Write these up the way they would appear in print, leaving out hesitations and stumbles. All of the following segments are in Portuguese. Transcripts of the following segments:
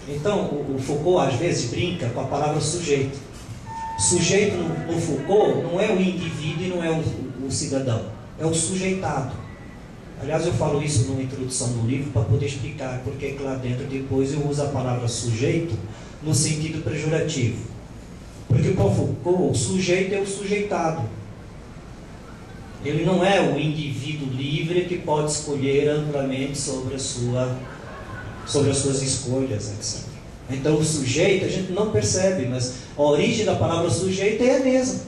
Então, o Foucault às vezes brinca com a palavra sujeito. Sujeito no Foucault não é o indivíduo e não é o cidadão, é o sujeitado. Aliás, eu falo isso numa introdução do livro para poder explicar porque que lá dentro depois eu uso a palavra sujeito no sentido pejorativo. Porque para o Foucault, o sujeito é o sujeitado. Ele não é o indivíduo livre que pode escolher amplamente sobre as suas escolhas, etc. Então o sujeito a gente não percebe, mas a origem da palavra sujeito é a mesma.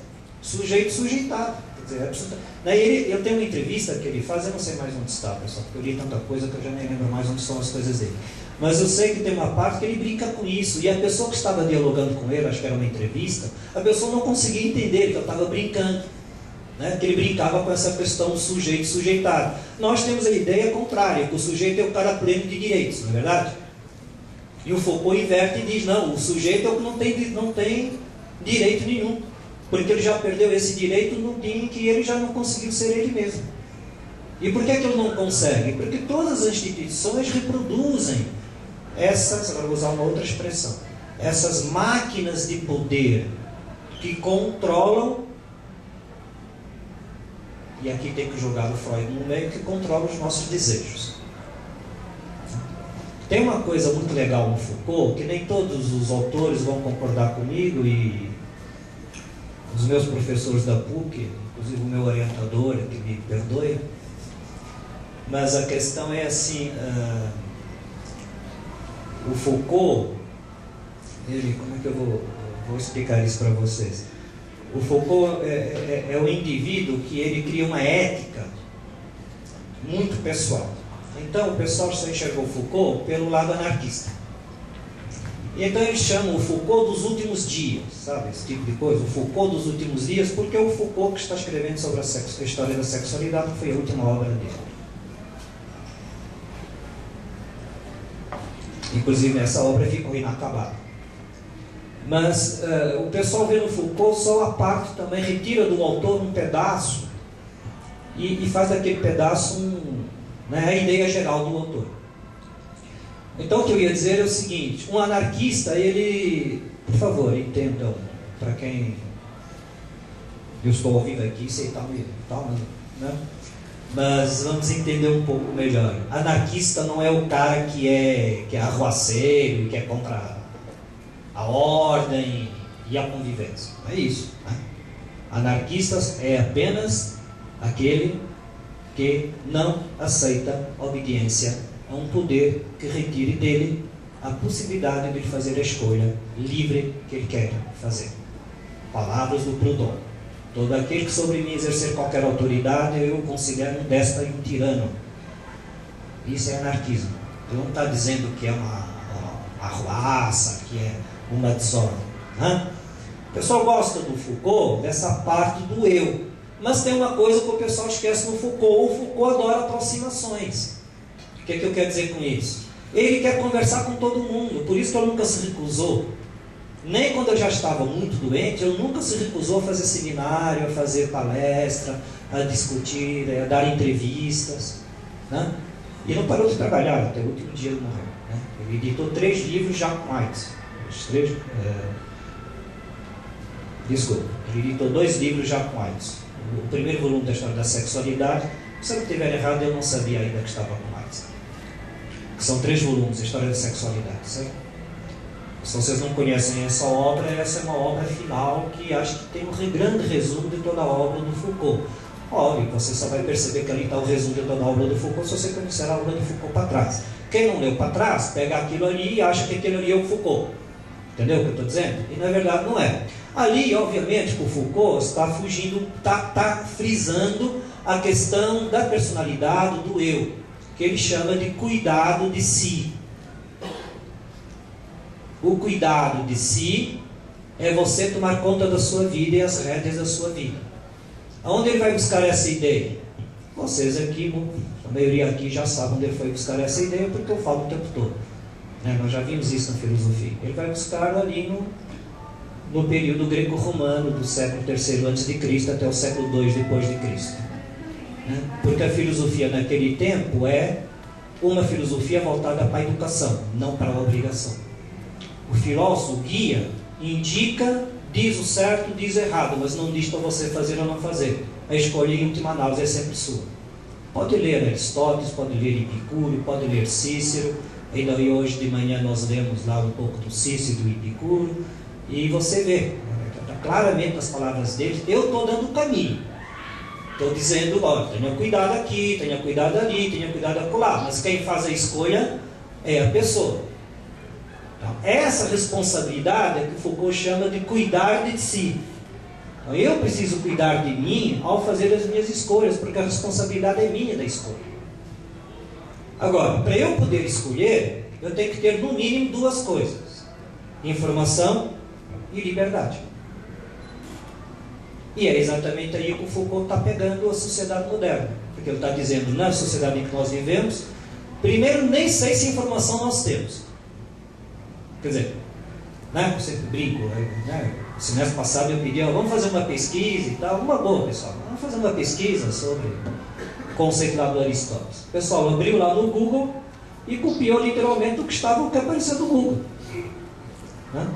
Sujeito, sujeitado. Quer dizer, eu tenho uma entrevista que ele faz, eu não sei mais onde está, pessoal, porque eu li tanta coisa que eu já nem lembro mais onde estão as coisas dele. Mas eu sei que tem uma parte que ele brinca com isso, e a pessoa que estava dialogando com ele, acho que era uma entrevista, a pessoa não conseguia entender que eu estava brincando, né? Que ele brincava com essa questão sujeito, sujeitado. Nós temos a ideia contrária, que o sujeito é o cara pleno de direitos, não é verdade? E o Foucault inverte e diz, não, o sujeito é o que não tem direito nenhum, porque ele já perdeu esse direito no dia em que ele já não conseguiu ser ele mesmo. E por que ele não consegue? Porque todas as instituições reproduzem essas, agora vou usar uma outra expressão, essas máquinas de poder que controlam, e aqui tem que jogar o Freud no meio, que controla os nossos desejos. Tem uma coisa muito legal no Foucault, que nem todos os autores vão concordar comigo, e os meus professores da PUC, inclusive o meu orientador, que me perdoe, mas a questão é assim, o Foucault, como é que eu vou explicar isso para vocês? O Foucault é um indivíduo que ele cria uma ética muito pessoal. Então o pessoal só enxergou Foucault pelo lado anarquista. E então eles chamam o Foucault dos últimos dias, sabe, esse tipo de coisa, o Foucault dos últimos dias, porque é o Foucault que está escrevendo sobre a história da sexualidade, que foi a última obra dele. Inclusive essa obra ficou inacabada. Mas o pessoal vê no Foucault só a parte também, retira do autor um pedaço e faz daquele pedaço a ideia geral do autor. Então o que eu ia dizer é o seguinte, um anarquista, ele, por favor, entendam, para quem eu estou ouvindo aqui, sei tal, né? Mas vamos entender um pouco melhor. Anarquista não é o cara que é arruaceiro e que é contra a ordem e a convivência. Não é isso. Né? Anarquistas é apenas aquele que não aceita a obediência a um poder que retire dele a possibilidade de fazer a escolha livre que ele quer fazer. Palavras do Proudhon. Todo aquele que sobre mim exercer qualquer autoridade, eu o considero um déspota e um tirano. Isso é anarquismo. Ele não está dizendo que é uma arruaça, que é uma desordem. Né? O pessoal gosta do Foucault, dessa parte do eu. Mas tem uma coisa que o pessoal esquece no Foucault. O Foucault adora aproximações. O que eu quero dizer com isso? Ele quer conversar com todo mundo, por isso que ele nunca se recusou. Nem quando eu já estava muito doente, ele nunca se recusou a fazer seminário, a fazer palestra, a discutir, a dar entrevistas. Né? E não parou de trabalhar até o último dia de morrer. Né? Ele editou 3 livros já com AIDS. Desculpa, ele editou 2 livros já com AIDS. O primeiro volume da História da Sexualidade, se eu estiver errado, eu não sabia ainda que estava com AIDS. Que são 3 volumes, a História da Sexualidade, certo? Se vocês não conhecem essa obra, essa é uma obra final que acho que tem um grande resumo de toda a obra do Foucault. Óbvio, você só vai perceber que ali está o resumo de toda a obra do Foucault se você conhecer a obra do Foucault para trás. Quem não leu para trás, pega aquilo ali e acha que aquilo ali é o Foucault. Entendeu o que eu estou dizendo? E na verdade não é. Ali, obviamente, o Foucault está fugindo, está frisando a questão da personalidade, do eu, que ele chama de cuidado de si. O cuidado de si é você tomar conta da sua vida e as rédeas da sua vida. Aonde ele vai buscar essa ideia? Vocês aqui, a maioria aqui já sabe onde ele foi buscar essa ideia, porque eu falo o tempo todo. Nós já vimos isso na filosofia. Ele vai buscar ali no período greco-romano, do século III a.C. até o século II depois de Cristo. Porque a filosofia naquele tempo é uma filosofia voltada para a educação, não para a obrigação. o filósofo, o guia, indica, diz o certo, diz o errado, mas não diz para você fazer ou não fazer. A escolha, em última análise, é sempre sua. Pode ler Aristóteles, pode ler Epicuro, pode ler Cícero. Ainda hoje de manhã nós lemos lá um pouco do Cícero e do Epicuro, e você vê, está claramente nas palavras deles, eu estou dando o caminho. Estou dizendo, olha, tenha cuidado aqui, tenha cuidado ali, tenha cuidado acolá, mas quem faz a escolha é a pessoa. Então, essa responsabilidade é que Foucault chama de cuidar de si. Então, eu preciso cuidar de mim ao fazer as minhas escolhas, porque a responsabilidade é minha da escolha. Agora, para eu poder escolher, eu tenho que ter no mínimo duas coisas: informação e liberdade. E é exatamente aí que o Foucault está pegando a sociedade moderna. Porque ele está dizendo, na sociedade em que nós vivemos, primeiro, nem sei se informação nós temos. Quer dizer, né, eu sempre brinco, né, o semestre passado eu pedi, vamos fazer uma pesquisa e tal, uma boa, pessoal, vamos fazer uma pesquisa sobre o conceito lá do Aristóteles. O pessoal abriu lá no Google e copiou literalmente o que apareceu no Google. Né?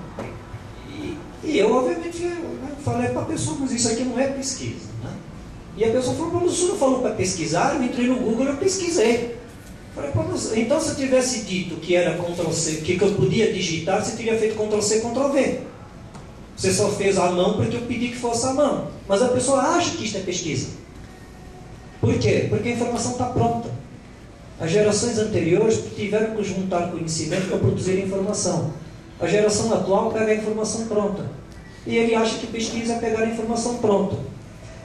E eu, obviamente, falei para a pessoa, mas isso aqui não é pesquisa. Né? E a pessoa falou, mas o senhor não falou para pesquisar? Eu entrei no Google e eu pesquisei. Falei, então se eu tivesse dito que era Ctrl+C, que eu podia digitar, você teria feito Ctrl+C, Ctrl+V. Você só fez à mão porque eu pedi que fosse à mão. Mas a pessoa acha que isto é pesquisa. Por quê? Porque a informação está pronta. As gerações anteriores tiveram que juntar conhecimento para produzir informação. A geração atual pega a informação pronta. E ele acha que pesquisa é pegar a informação pronta.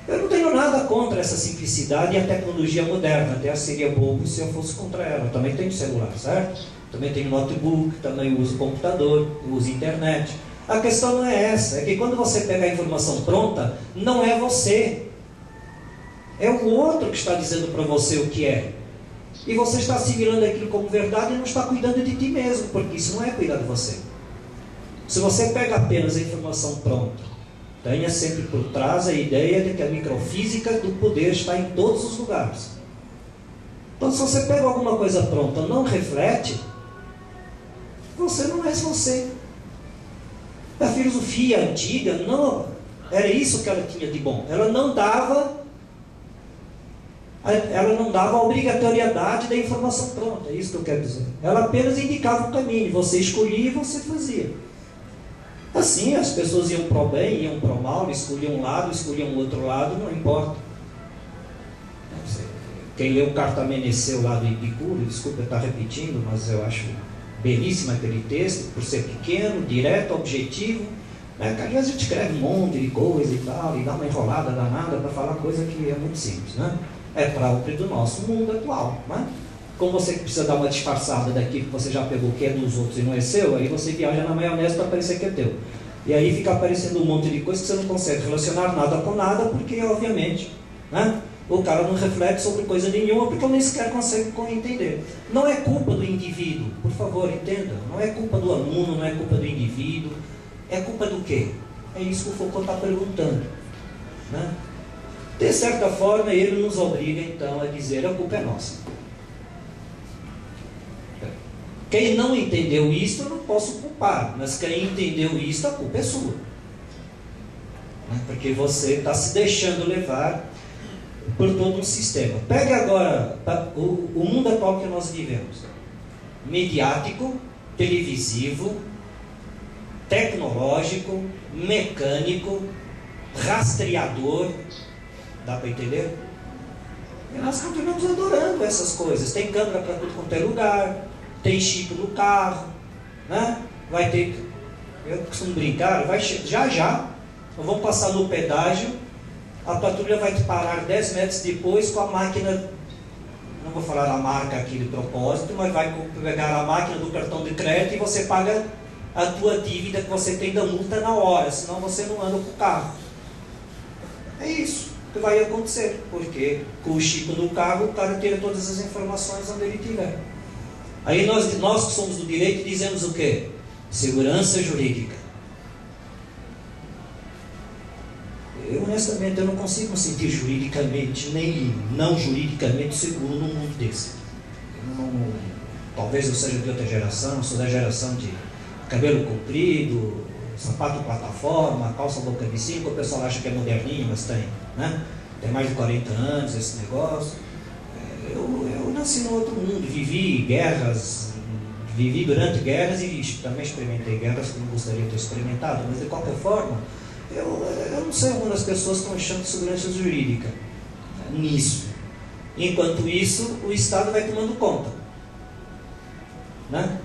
Eu não tenho nada contra essa simplicidade e a tecnologia moderna. Até seria bobo se eu fosse contra ela. Eu também tenho celular, certo? Também tenho notebook, também uso computador, uso internet. A questão não é essa. É que quando você pega a informação pronta, não é você. É o outro que está dizendo para você o que é. E você está assimilando aquilo como verdade e não está cuidando de ti mesmo, porque isso não é cuidar de você. Se você pega apenas a informação pronta, tenha sempre por trás a ideia de que a microfísica do poder está em todos os lugares. Então, se você pega alguma coisa pronta e não reflete, você não é você. A filosofia antiga, não, era isso que ela tinha de bom. Ela não dava a obrigatoriedade da informação pronta, é isso que eu quero dizer. Ela apenas indicava o caminho, você escolhia e você fazia. Assim, as pessoas iam para o bem, iam para o mal, escolhiam um lado, escolhiam outro lado, não importa. Quem leu o Cartameneceu lá do Epicuro, desculpa eu estar repetindo, mas eu acho belíssimo aquele texto, por ser pequeno, direto, objetivo. Né? Aliás, a gente escreve um monte de coisa e tal, e dá uma enrolada danada para falar coisa que é muito simples. Né? É próprio do nosso mundo atual. Né? Como você precisa dar uma disfarçada daquilo que você já pegou, que é dos outros e não é seu, aí você viaja na maionese para parecer que é teu. E aí fica aparecendo um monte de coisa que você não consegue relacionar nada com nada, porque, obviamente, né, o cara não reflete sobre coisa nenhuma, porque nem sequer consegue entender. Não é culpa do indivíduo, por favor, entenda. Não é culpa do aluno, não é culpa do indivíduo. É culpa do quê? É isso que o Foucault está perguntando. Né? De certa forma, ele nos obriga, então, a dizer a culpa é nossa. Quem não entendeu isso, eu não posso culpar. Mas quem entendeu isso, a culpa é sua. Porque você está se deixando levar por todo um sistema. Pegue agora o mundo atual que nós vivemos. Mediático, televisivo, tecnológico, mecânico, rastreador. Dá para entender? E nós continuamos adorando essas coisas. Tem câmera para tudo quanto é lugar. Tem chip no carro, né? Vai ter, eu costumo brincar, já, nós vamos passar no pedágio, a patrulha vai te parar 10 metros depois com a máquina, não vou falar a marca aqui de propósito, mas vai pegar a máquina do cartão de crédito e você paga a tua dívida que você tem da multa na hora, senão você não anda com o carro. É isso que vai acontecer, porque com o chip no carro o cara tira todas as informações onde ele tiver. Aí nós que somos do direito dizemos o quê? Segurança jurídica. Eu honestamente eu não consigo me sentir juridicamente, nem não juridicamente seguro num mundo desse. Talvez eu seja de outra geração, sou da geração cabelo comprido, sapato plataforma, calça boca de sino, o pessoal acha que é moderninho, mas tem, né? Tem mais de 40 anos esse negócio. Eu nasci no outro mundo, vivi guerras, vivi durante guerras e também experimentei guerras que não gostaria de ter experimentado, mas de qualquer forma, eu não sei algumas pessoas estão achando de segurança jurídica nisso. Enquanto isso, o Estado vai tomando conta, né?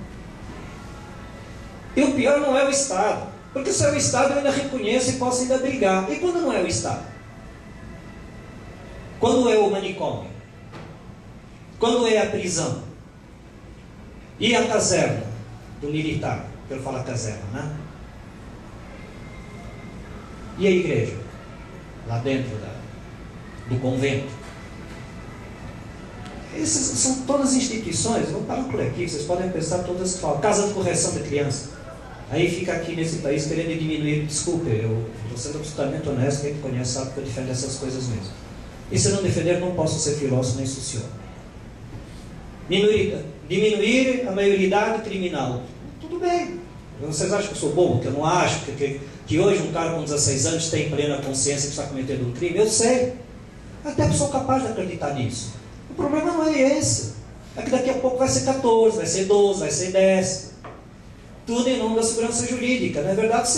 E o pior não é o Estado, porque se é o Estado eu ainda reconheço e posso ainda brigar. E quando não é o Estado? Quando é o manicômio? Quando é a prisão? E a caserna do militar? Que eu falo caserna, né? E a igreja? Lá dentro do convento? Essas são todas instituições, vou parar por aqui, vocês podem pensar todas que falam. Casa de correção da criança. Aí fica aqui nesse país querendo diminuir, desculpe, eu estou sendo absolutamente honesto, quem me conhece sabe que eu defendo essas coisas mesmo. E se não defender, não posso ser filósofo nem sociólogo. Diminuir a maioridade criminal. Tudo bem. Vocês acham que eu sou bobo? Que eu não acho que hoje um cara com 16 anos tem plena consciência que está cometendo um crime? Eu sei. Até sou capaz de acreditar nisso. O problema não é esse. É que daqui a pouco vai ser 14, vai ser 12, vai ser 10. Tudo em nome da segurança jurídica. Na verdade,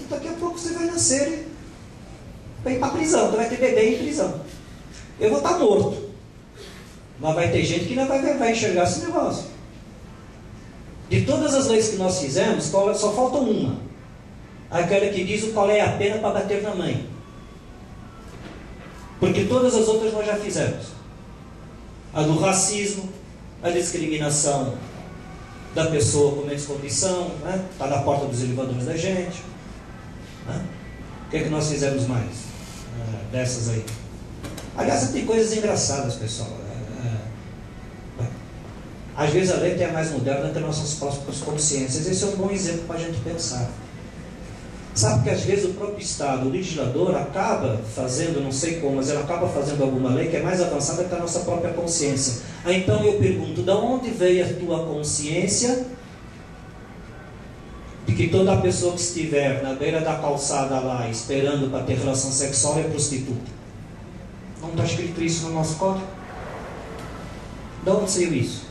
daqui a pouco você vai nascer e vai ir para a prisão. Você vai ter bebê em prisão. Eu vou estar morto. Mas vai ter gente que não vai enxergar esse negócio. De todas as leis que nós fizemos, só falta uma. Aquela que diz qual é a pena para bater na mãe. Porque todas as outras nós já fizemos. A do racismo, a discriminação da pessoa com menos condição, né? Está na porta dos elevadores da gente. Né? O que é que nós fizemos mais dessas aí? Aliás, tem coisas engraçadas, pessoal. Às vezes a lei é mais moderna que as nossas próprias consciências. Esse é um bom exemplo para a gente pensar. Sabe que às vezes o próprio Estado, o legislador, acaba fazendo, não sei como, mas ele acaba fazendo alguma lei que é mais avançada que a nossa própria consciência. Aí então eu pergunto, de onde veio a tua consciência de que toda pessoa que estiver na beira da calçada lá, esperando para ter relação sexual, é prostituta? Não está escrito isso no nosso código? De onde saiu isso?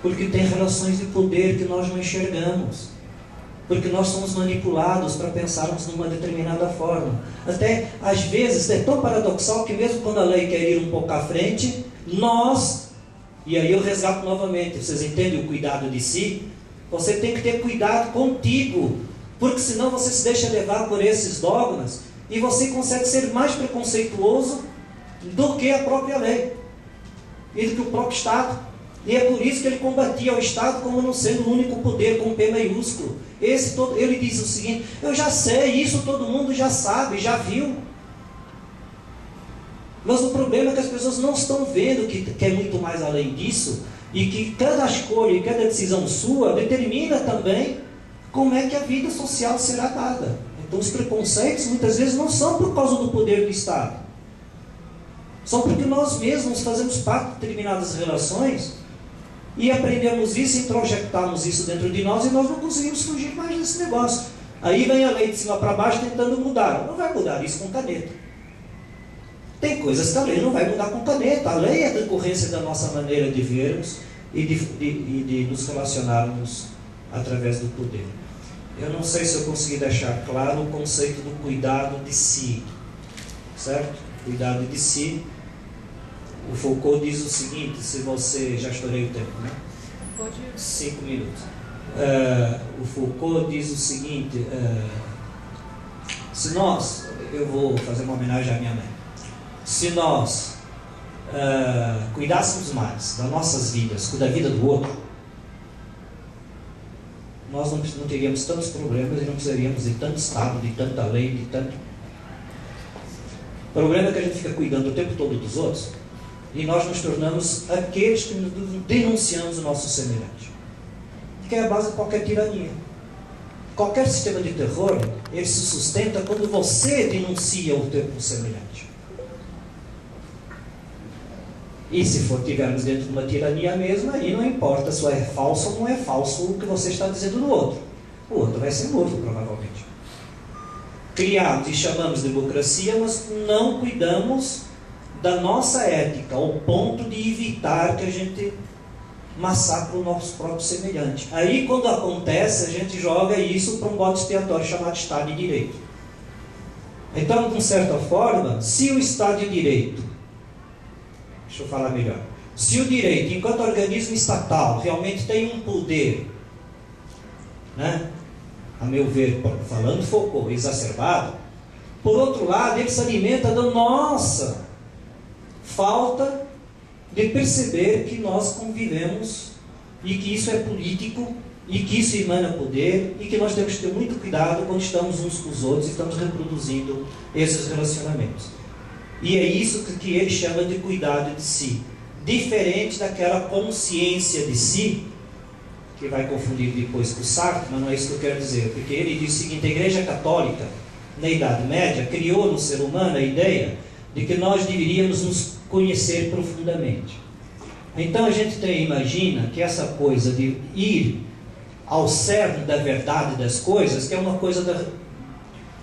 Porque tem relações de poder que nós não enxergamos. Porque nós somos manipulados para pensarmos numa determinada forma. Até, às vezes, é tão paradoxal que mesmo quando a lei quer ir um pouco à frente, nós, e aí eu resgato novamente, vocês entendem o cuidado de si? Você tem que ter cuidado contigo, porque senão você se deixa levar por esses dogmas e você consegue ser mais preconceituoso do que a própria lei e do que o próprio Estado. E é por isso que ele combatia o Estado como não sendo o único poder com P maiúsculo. Ele diz o seguinte, eu já sei, isso todo mundo já sabe, já viu. Mas o problema é que as pessoas não estão vendo que é muito mais além disso, e que cada escolha e cada decisão sua determina também como é que a vida social será dada. Então os preconceitos muitas vezes não são por causa do poder do Estado. São porque nós mesmos fazemos parte de determinadas relações e aprendemos isso, introjectamos isso dentro de nós e nós não conseguimos fugir mais desse negócio. Aí vem a lei de cima para baixo tentando mudar. Não vai mudar isso com caneta. Tem coisas que a lei não vai mudar com caneta. A lei é a decorrência da nossa maneira de vermos e de nos relacionarmos através do poder. Eu não sei se eu consegui deixar claro o conceito do cuidado de si. Certo? Cuidado de si. O Foucault diz o seguinte, se você... Já estourei o tempo, né? Pode. 5 minutos. O Foucault diz o seguinte, se nós... Eu vou fazer uma homenagem à minha mãe. Se nós cuidássemos mais das nossas vidas, da vida do outro, nós não teríamos tantos problemas e não precisaríamos de tanto Estado, de tanta lei, de tanto... O problema é que a gente fica cuidando o tempo todo dos outros e nós nos tornamos aqueles que denunciamos o nosso semelhante. Que é a base de qualquer tirania. Qualquer sistema de terror, ele se sustenta quando você denuncia o teu semelhante. E se tivermos dentro de uma tirania mesmo, aí não importa se é falso ou não é falso o que você está dizendo do outro. O outro vai ser morto, provavelmente. Criamos e chamamos de democracia, mas não cuidamos da nossa ética, ao ponto de evitar que a gente massacre o nosso próprio semelhante. Aí, quando acontece, a gente joga isso para um bode expiatório chamado Estado de Direito. Então, de certa forma, se o Estado de Direito, deixa eu falar melhor, se o direito, enquanto organismo estatal, realmente tem um poder, né, a meu ver, falando Foucault, exacerbado, por outro lado, ele se alimenta da nossa falta de perceber que nós convivemos e que isso é político e que isso emana poder e que nós temos que ter muito cuidado quando estamos uns com os outros e estamos reproduzindo esses relacionamentos. E é isso que ele chama de cuidado de si, diferente daquela consciência de si, que vai confundir depois com Sartre, mas não é isso que eu quero dizer, porque ele diz o seguinte: a Igreja Católica, na Idade Média, criou no ser humano a ideia de que nós deveríamos nos conhecer profundamente. Então a gente imagina que essa coisa de ir ao cerne da verdade das coisas, que é uma coisa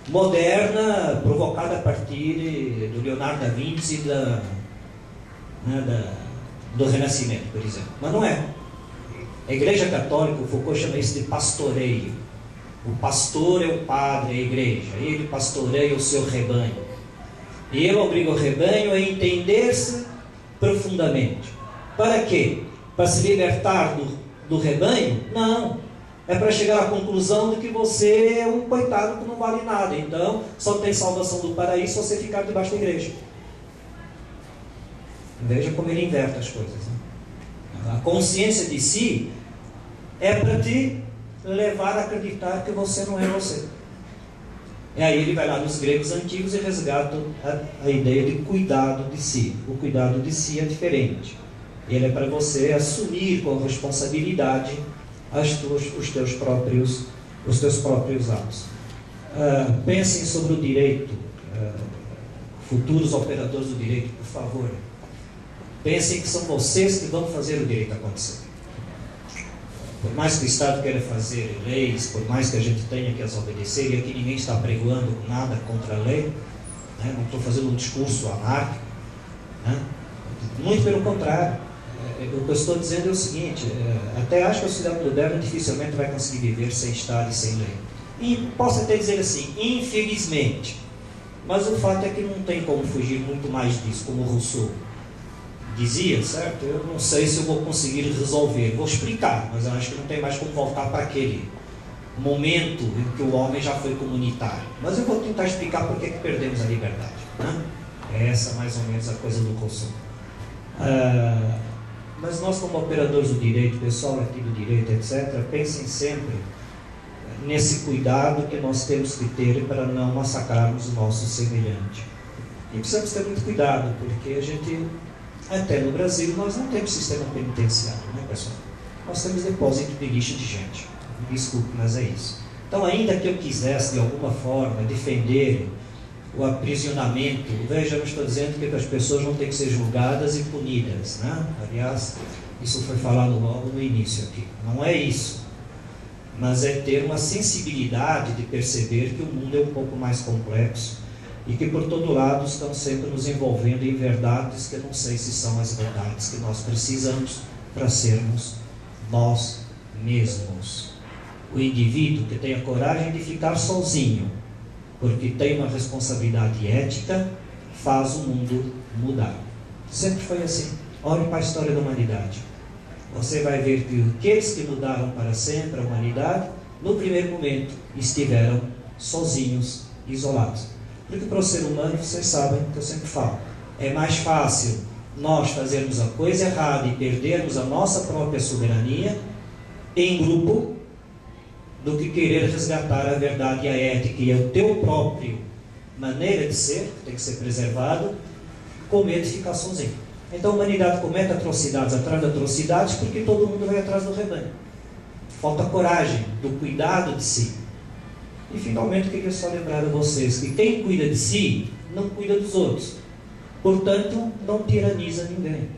moderna, provocada a partir do Leonardo da Vinci e do Renascimento, por exemplo. Mas não é. A Igreja Católica, o Foucault chama isso de pastoreio. O pastor é o padre, é a igreja. Ele pastoreia o seu rebanho. E ele obriga o rebanho a entender-se profundamente. Para quê? Para se libertar do rebanho? Não. É para chegar à conclusão de que você é um coitado que não vale nada. Então, só tem salvação do paraíso se você ficar debaixo da igreja. Veja como ele inverte as coisas, né? A consciência de si é para te levar a acreditar que você não é você. E aí ele vai lá nos gregos antigos e resgata a ideia de cuidado de si. O cuidado de si é diferente. Ele é para você assumir com responsabilidade os teus próprios atos. Pensem sobre o direito, futuros operadores do direito, por favor. Pensem que são vocês que vão fazer o direito acontecer. Por mais que o Estado queira fazer leis, por mais que a gente tenha que as obedecer, e aqui ninguém está pregoando nada contra a lei, né? Não estou fazendo um discurso anárquico, né? Muito pelo contrário. O que eu estou dizendo é o seguinte: até acho que a sociedade moderna dificilmente vai conseguir viver sem Estado e sem lei. E posso até dizer assim, infelizmente, mas o fato é que não tem como fugir muito mais disso, como Rousseau dizia, certo? Eu não sei se eu vou conseguir resolver, vou explicar, mas eu acho que não tem mais como voltar para aquele momento em que o homem já foi comunitário. Mas eu vou tentar explicar por que perdemos a liberdade, né? É essa mais ou menos a coisa do Rousseau. Mas nós, como operadores do direito, pessoal aqui do direito, etc., pensem sempre nesse cuidado que nós temos que ter para não massacrarmos o nosso semelhante. E precisamos ter muito cuidado, porque a gente, até no Brasil, nós não temos sistema penitenciário, né, pessoal? Nós temos depósito de lixo de gente. Desculpe, mas é isso. Então, ainda que eu quisesse, de alguma forma, defender o aprisionamento, veja, eu não estou dizendo que as pessoas vão ter que ser julgadas e punidas, né? Aliás, isso foi falado logo no início aqui. Não é isso. Mas é ter uma sensibilidade de perceber que o mundo é um pouco mais complexo e que por todo lado estão sempre nos envolvendo em verdades que eu não sei se são as verdades que nós precisamos para sermos nós mesmos. O indivíduo que tem a coragem de ficar sozinho, porque tem uma responsabilidade ética, faz o mundo mudar. Sempre foi assim. Olhe para a história da humanidade. Você vai ver que aqueles que mudaram para sempre a humanidade, no primeiro momento, estiveram sozinhos, isolados. Porque para o ser humano, vocês sabem que eu sempre falo, é mais fácil nós fazermos a coisa errada e perdermos a nossa própria soberania em grupo, do que querer resgatar a verdade e a ética e a teu próprio maneira de ser, que tem que ser preservado, com medo de ficar sozinho. Então a humanidade comete atrocidades atrás de atrocidades porque todo mundo vai atrás do rebanho. Falta coragem, do cuidado de si. E finalmente eu queria só lembrar a vocês que quem cuida de si, não cuida dos outros. Portanto, não tiraniza ninguém.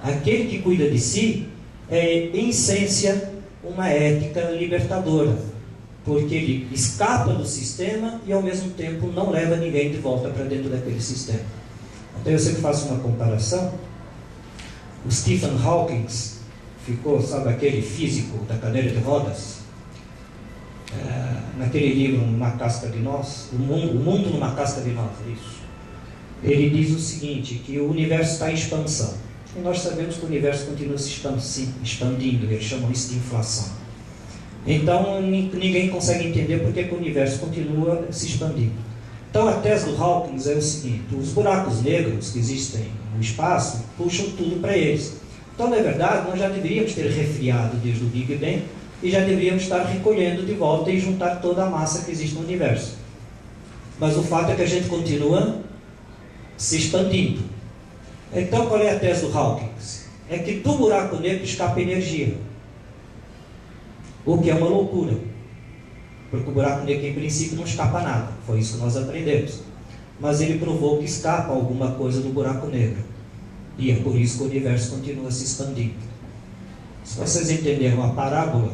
Aquele que cuida de si é, em essência, uma ética libertadora, porque ele escapa do sistema e, ao mesmo tempo, não leva ninguém de volta para dentro daquele sistema. Então, eu sempre faço uma comparação. O Stephen Hawking ficou, sabe, aquele físico da cadeira de rodas? Naquele livro, Uma Casca de Nós, o mundo numa casca de nós, é isso. Ele diz o seguinte, que o universo está em expansão. E nós sabemos que o universo continua se expandindo, eles chamam isso de inflação. Então, ninguém consegue entender por que o universo continua se expandindo. Então, a tese do Hawking é o seguinte, os buracos negros que existem no espaço puxam tudo para eles. Então, na verdade, nós já deveríamos ter resfriado desde o Big Bang e já deveríamos estar recolhendo de volta e juntar toda a massa que existe no universo. Mas o fato é que a gente continua se expandindo. Então, qual é a tese do Hawking? É que do buraco negro escapa energia. O que é uma loucura. Porque o buraco negro, em princípio, não escapa nada. Foi isso que nós aprendemos. Mas ele provou que escapa alguma coisa do buraco negro. E é por isso que o universo continua se expandindo. Se vocês entenderam a parábola,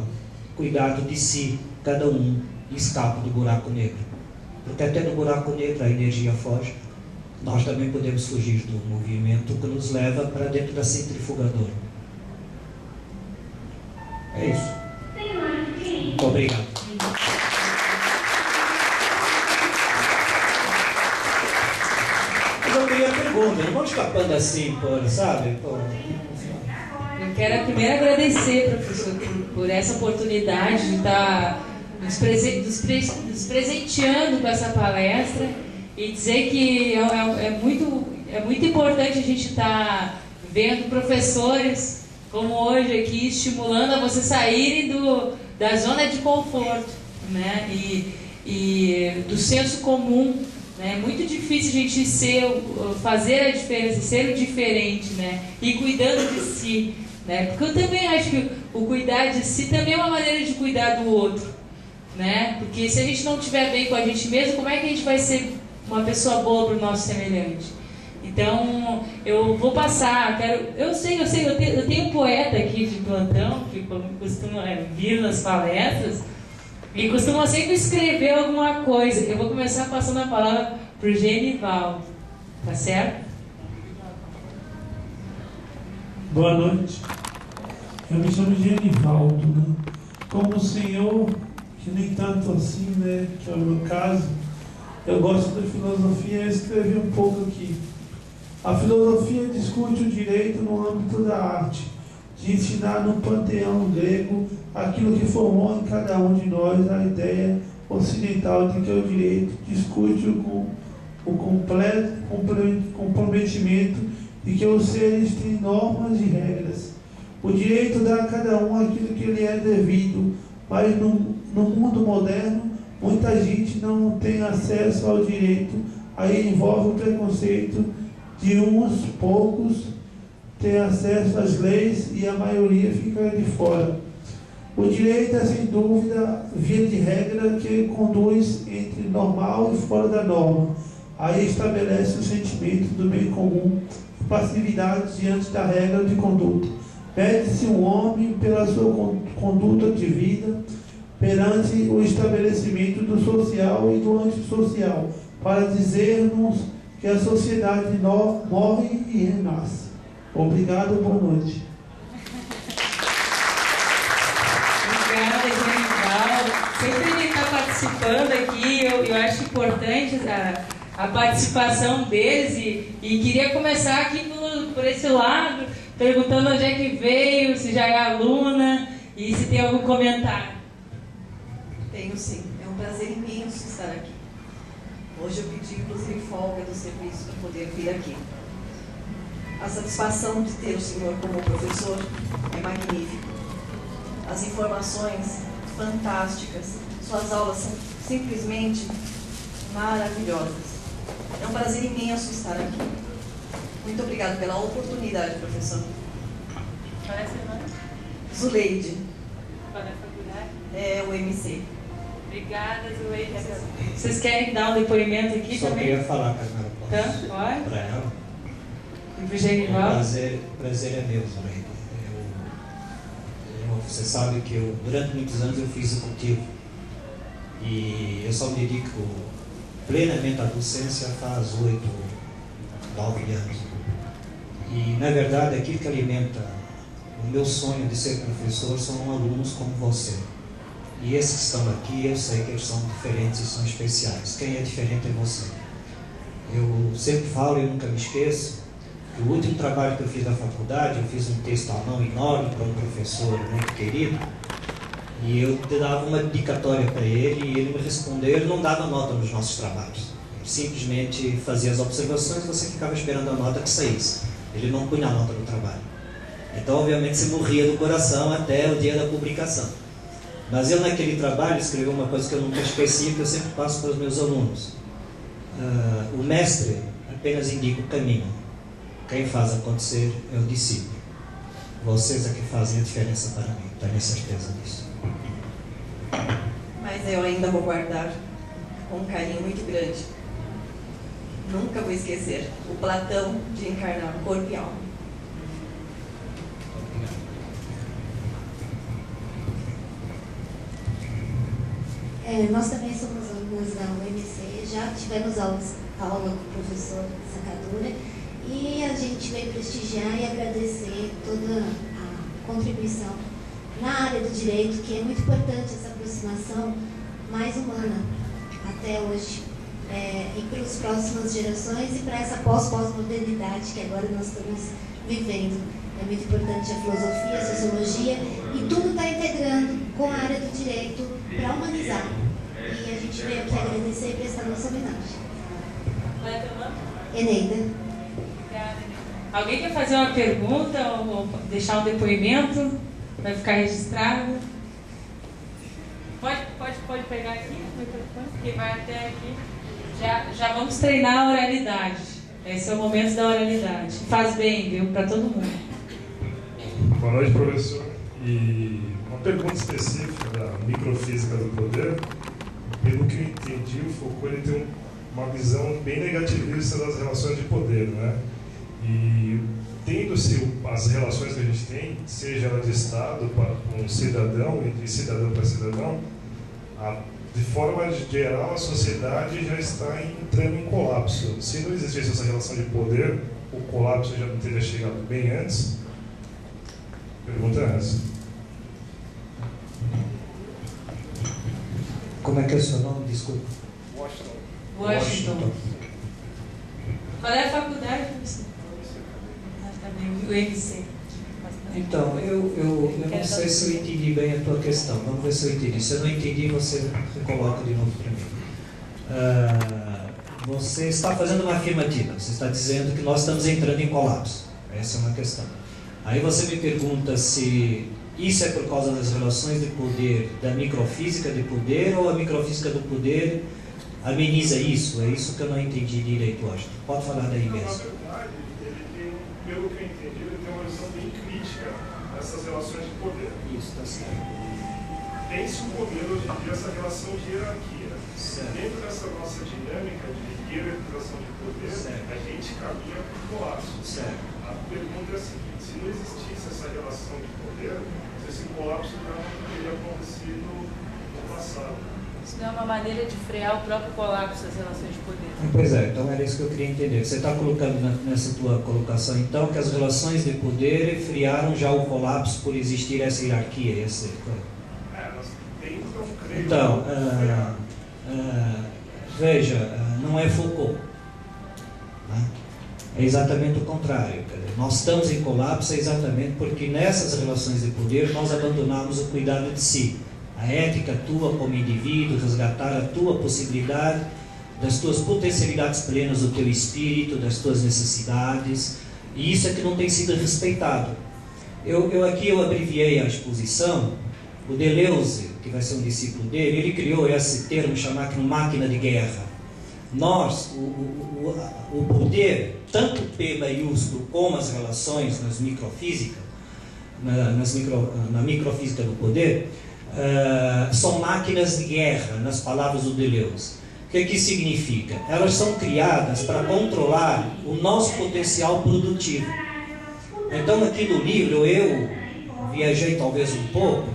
cuidado de si, cada um escapa do buraco negro. Porque até no buraco negro a energia foge. Nós também podemos fugir do movimento que nos leva para dentro da centrifugadora. É isso. Muito obrigado. Mas eu queria pergunta, não vamos escapando assim, sabe? Eu quero primeiro agradecer, professor, por essa oportunidade de estar nos presenteando com essa palestra e dizer que é muito importante a gente estar vendo professores como hoje aqui estimulando a você saírem da zona de conforto, né? E do senso comum. É muito difícil a gente fazer a diferença, ser o diferente, né? E cuidando de si, né? Porque eu também acho que o cuidar de si também é uma maneira de cuidar do outro, né? Porque se a gente não estiver bem com a gente mesmo, como é que a gente vai ser uma pessoa boa para o nosso semelhante? Então, eu vou passar, eu tenho um poeta aqui de plantão, que costuma vir nas palestras, e costuma sempre escrever alguma coisa. Eu vou começar passando a palavra para o Genivaldo, tá certo? Boa noite. Eu me chamo Genivaldo, né? Como o senhor, que nem tanto assim, né, que é o meu caso, eu gosto da filosofia, eu escrevi um pouco aqui. A filosofia discute o direito no âmbito da arte, de ensinar no panteão grego aquilo que formou em cada um de nós a ideia ocidental de que o direito discute o completo comprometimento de que os seres têm normas e regras. O direito dá a cada um aquilo que lhe é devido, mas no mundo moderno, muita gente não tem acesso ao direito, aí envolve o preconceito de uns poucos ter acesso às leis e a maioria fica de fora. O direito é, sem dúvida, via de regra que conduz entre normal e fora da norma. Aí estabelece o sentimento do bem comum, passividade diante da regra de conduta. Mede-se um homem pela sua conduta de vida perante o estabelecimento do social e do antissocial, para dizer-nos que a sociedade morre e renasce. Obrigado, boa noite. Obrigada, Genivaldo. Sempre ele está participando aqui, eu acho importante a participação deles e queria começar aqui por esse lado, perguntando onde é que veio, se já é aluna e se tem algum comentário. Tenho sim, é um prazer imenso estar aqui. Hoje eu pedi inclusive folga do serviço para poder vir aqui. A satisfação de ter o senhor como professor é magnífica. As informações fantásticas, suas aulas são simplesmente maravilhosas. É um prazer imenso estar aqui. Muito obrigada pela oportunidade, professor. Qual é seu nome? Zuleide. Qual é a faculdade? É o MC. Obrigada, Zuleide. Vocês querem dar um depoimento aqui Só também? queria falar, Carmela, Tá, pode? para ela. E para o Genivaldo? O prazer é meu, Zoraide. Você sabe que durante muitos anos eu fui executivo e eu só me dedico plenamente à docência faz 8, 9 anos. E, na verdade, aquilo que alimenta o meu sonho de ser professor são alunos como você. E esses que estão aqui, eu sei que eles são diferentes e são especiais. Quem é diferente é você. Eu sempre falo e nunca me esqueço. O último trabalho que eu fiz na faculdade, eu fiz um texto à mão enorme para um professor muito querido, e eu dava uma dedicatória para ele, e ele me respondeu. Ele não dava nota nos nossos trabalhos, ele simplesmente fazia as observações e você ficava esperando a nota que saísse. Ele não punha a nota no trabalho. Então, obviamente, você morria do coração até o dia da publicação. Mas eu, naquele trabalho, escrevi uma coisa que eu nunca esqueci, que eu sempre passo para os meus alunos. O mestre apenas indica o caminho. Quem faz acontecer é o discípulo. Vocês é que fazem a diferença para mim. Tenho certeza disso. Mas eu ainda vou guardar com um carinho muito grande. Nunca vou esquecer o Platão de encarnar corpo e alma. Nós também somos alunos da UMC, já tivemos aula com o professor Sacadura, e a gente veio prestigiar e agradecer toda a contribuição na área do direito, que é muito importante essa aproximação mais humana até hoje, e para as próximas gerações e para essa pós-modernidade que agora nós estamos vivendo. É muito importante a filosofia, a sociologia, e tudo está integrando com a área do direito para humanizar. E a gente veio aqui agradecer e prestar nossa homenagem. Qual é a tua nome? Eneida. Obrigada. Alguém quer fazer uma pergunta ou deixar um depoimento? Vai ficar registrado? Pode pegar aqui o microfone, que vai até aqui. Já vamos treinar a oralidade. Esse é o momento da oralidade. Faz bem, viu? Para todo mundo. Boa noite, professor. E uma pergunta específica da microfísica do poder. Pelo que eu entendi, o Foucault ele tem uma visão bem negativista das relações de poder, né? E tendo-se as relações que a gente tem, seja ela de Estado para um cidadão e de cidadão para cidadão, de forma geral a sociedade já está entrando em colapso. Se não existisse essa relação de poder, o colapso já não teria chegado bem antes? Pergunta é essa. Como é que é o seu nome? Desculpa. Washington. Qual é a faculdade? O MC. Então, eu não sei se eu entendi bem a tua questão. Vamos ver se eu entendi. Se eu não entendi, você recoloca de novo para mim. Você está fazendo uma afirmativa. Você está dizendo que nós estamos entrando em colapso. Essa é uma questão. Aí você me pergunta se isso é por causa das relações de poder, da microfísica de poder, ou a microfísica do poder ameniza isso? É isso que eu não entendi direito, acho. Pode falar daí mesmo. Na verdade, pelo que eu entendi, ele tem uma visão bem crítica dessas relações de poder. Isso, está certo. Tem-se um modelo hoje em dia, essa relação de hierarquia. Certo. Dentro dessa nossa dinâmica de hierarquização de poder, Certo. a gente caminha para o colapso. Certo. A pergunta é a seguinte: se não existisse essa relação de poder, esse colapso não teria acontecido no passado. Isso não é uma maneira de frear o próprio colapso das relações de poder. Pois é, então era isso que eu queria entender. Você está colocando nessa tua colocação, então, que as relações de poder friaram já o colapso por existir essa hierarquia. Nós temos, creio. Então, veja, não é Foucault. Né? É exatamente o contrário. Quer dizer, nós estamos em colapso exatamente porque nessas relações de poder nós abandonamos o cuidado de si. A ética tua como indivíduo, resgatar a tua possibilidade, das tuas potencialidades plenas do teu espírito, das tuas necessidades, e isso é que não tem sido respeitado. Aqui eu abreviei a exposição. O Deleuze, que vai ser um discípulo dele, ele criou esse termo chamado máquina de guerra. Nós, o poder, tanto P maiúsculo como as relações nas microfísicas, na microfísica do poder, são máquinas de guerra, nas palavras do Deleuze. que isso significa? Elas são criadas para controlar o nosso potencial produtivo. Então, aqui no livro, eu viajei talvez um pouco,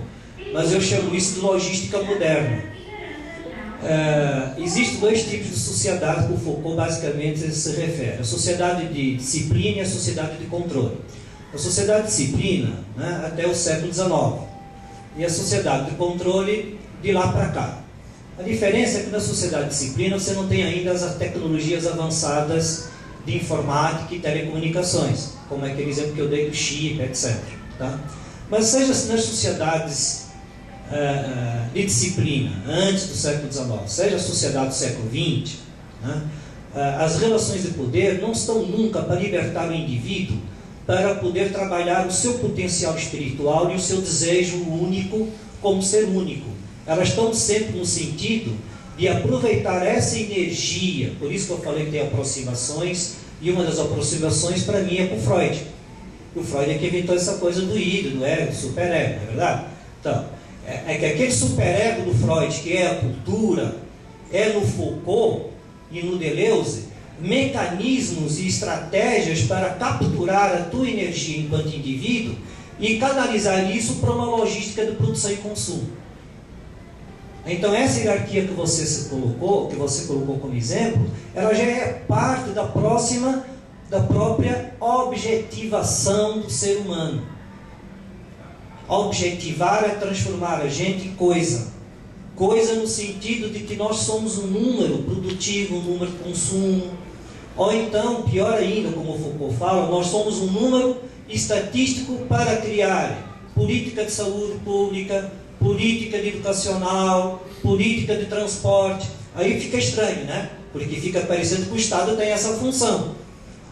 mas eu chamo isso de logística moderna. Existem dois tipos de sociedade que o Foucault basicamente se refere: a sociedade de disciplina e a sociedade de controle. A sociedade de disciplina, né, até o século XIX, e a sociedade de controle de lá para cá. A diferença é que na sociedade de disciplina você não tem ainda as tecnologias avançadas de informática e telecomunicações, como é aquele exemplo que eu dei do chip, etc. Tá? Mas seja nas sociedades de disciplina antes do século XIX, seja a sociedade do século XX, né, as relações de poder não estão nunca para libertar o indivíduo para poder trabalhar o seu potencial espiritual e o seu desejo único como ser único. Elas estão sempre no sentido de aproveitar essa energia. Por isso que eu falei que tem aproximações, e uma das aproximações para mim é com Freud. O Freud é que inventou essa coisa do id, do ego, do superego, não é verdade? Então, é que aquele superego do Freud, que é a cultura, é no Foucault e no Deleuze, mecanismos e estratégias para capturar a tua energia enquanto indivíduo e canalizar isso para uma logística de produção e consumo. Então essa hierarquia que você colocou como exemplo, ela já é parte da própria objetivação do ser humano. Objetivar é transformar a gente em coisa. Coisa no sentido de que nós somos um número produtivo, um número de consumo. Ou então, pior ainda, como o Foucault fala, nós somos um número estatístico para criar política de saúde pública, política educacional, política de transporte. Aí fica estranho, né? Porque fica parecendo que o Estado tem essa função.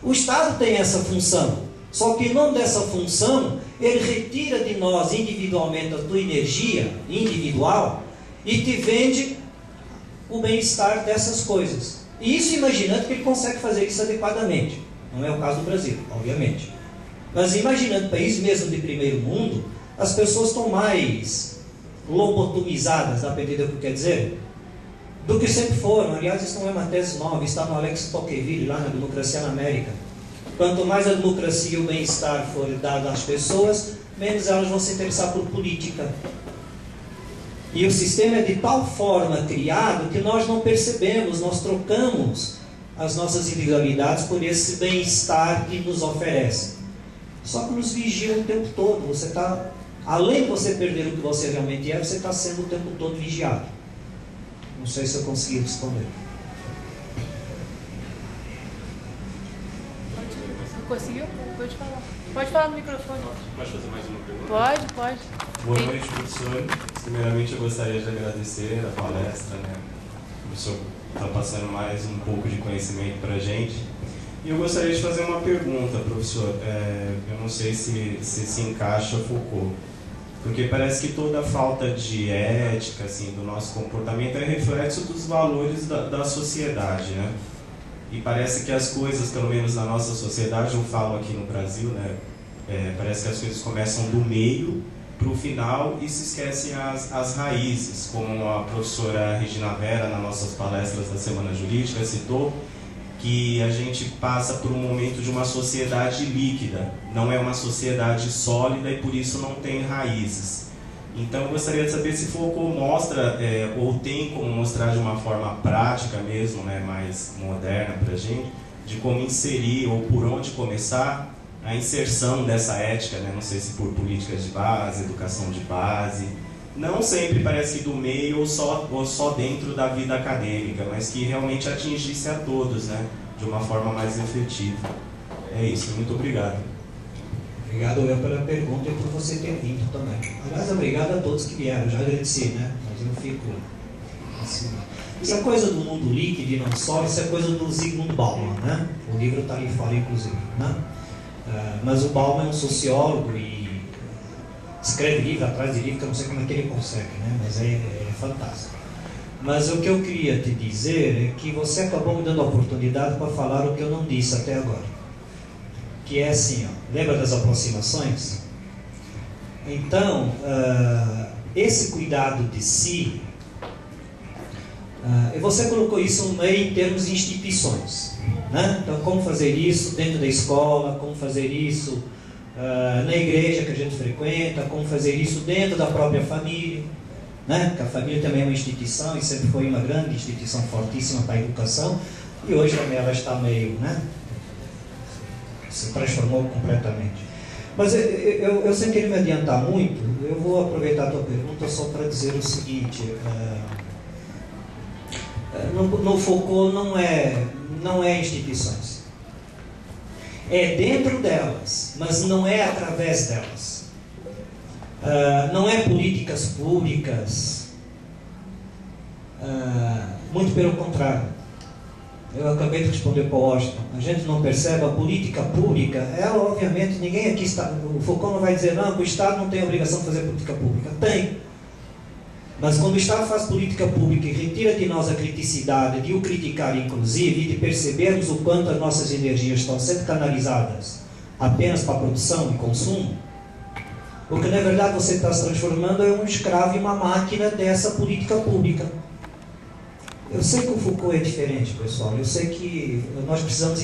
O Estado tem essa função. Só que em nome dessa função, ele retira de nós individualmente a tua energia individual e te vende o bem-estar dessas coisas. E isso imaginando que ele consegue fazer isso adequadamente. Não é o caso do Brasil, obviamente. Mas imaginando países mesmo de primeiro mundo, as pessoas estão mais lobotomizadas, dá para entender o que quer dizer? Do que sempre foram. Aliás, isso não é uma tese nova, está no Alex Tocqueville, lá na Democracia na América. Quanto mais a democracia e o bem-estar for dado às pessoas, menos elas vão se interessar por política. E o sistema é de tal forma criado que nós não percebemos, nós trocamos as nossas individualidades por esse bem-estar que nos oferece. Só que nos vigia o tempo todo. Você está, além de você perder o que você realmente é, você está sendo o tempo todo vigiado. Não sei se eu consegui responder. Conseguiu? Pode falar. Pode falar no microfone. Pode fazer mais uma pergunta? Pode. Boa noite, professor. Primeiramente, eu gostaria de agradecer a palestra, né? O professor está passando mais um pouco de conhecimento para a gente. E eu gostaria de fazer uma pergunta, professor. Eu não sei se encaixa Foucault. Porque parece que toda a falta de ética, assim, do nosso comportamento é reflexo dos valores da sociedade, né? E parece que as coisas, pelo menos na nossa sociedade, eu falo aqui no Brasil, né? Parece que as coisas começam do meio para o final e se esquecem as raízes, como a professora Regina Vera, nas nossas palestras da Semana Jurídica, citou, que a gente passa por um momento de uma sociedade líquida, não é uma sociedade sólida e por isso não tem raízes. Então eu gostaria de saber se Foucault mostra, ou tem como mostrar de uma forma prática mesmo, né, mais moderna para a gente, de como inserir ou por onde começar a inserção dessa ética, né, não sei se por políticas de base, educação de base, não sempre parece que do meio ou só dentro da vida acadêmica, mas que realmente atingisse a todos, né, de uma forma mais efetiva. É isso, muito obrigado. Obrigado eu pela pergunta e por você ter vindo também. Aliás, obrigado a todos que vieram, já agradeci, né? Mas eu fico assim. Essa coisa do mundo líquido e não só, isso é coisa do Zygmunt Bauman, né? O livro está ali fora, inclusive, né? Mas o Bauman é um sociólogo e escreve livro atrás de livro, que eu não sei como é que ele consegue, né? Mas é fantástico. Mas o que eu queria te dizer é que você acabou me dando a oportunidade para falar o que eu não disse até agora. Que é assim, ó, lembra das aproximações? Então, esse cuidado de si, E você colocou isso meio em termos de instituições, né? Então, como fazer isso dentro da escola, como fazer isso na igreja que a gente frequenta, como fazer isso dentro da própria família, né? Porque a família também é uma instituição e sempre foi uma grande instituição fortíssima para a educação, e hoje também ela está meio, né? Se transformou completamente. Mas eu sem querer me adiantar muito, eu vou aproveitar a tua pergunta só para dizer o seguinte: no Foucault não é instituições. É dentro delas, mas não é através delas. Não é políticas públicas. Muito pelo contrário. Eu acabei de responder para o Washington. A gente não percebe a política pública. Ela, obviamente, ninguém aqui está... O Foucault não vai dizer, não, que o Estado não tem a obrigação de fazer política pública. Tem. Mas quando o Estado faz política pública e retira de nós a criticidade, de o criticar inclusive, e de percebermos o quanto as nossas energias estão sendo canalizadas apenas para a produção e consumo, o que na verdade você está se transformando é um escravo e uma máquina dessa política pública. Eu sei que o Foucault é diferente, pessoal. Eu sei que nós precisamos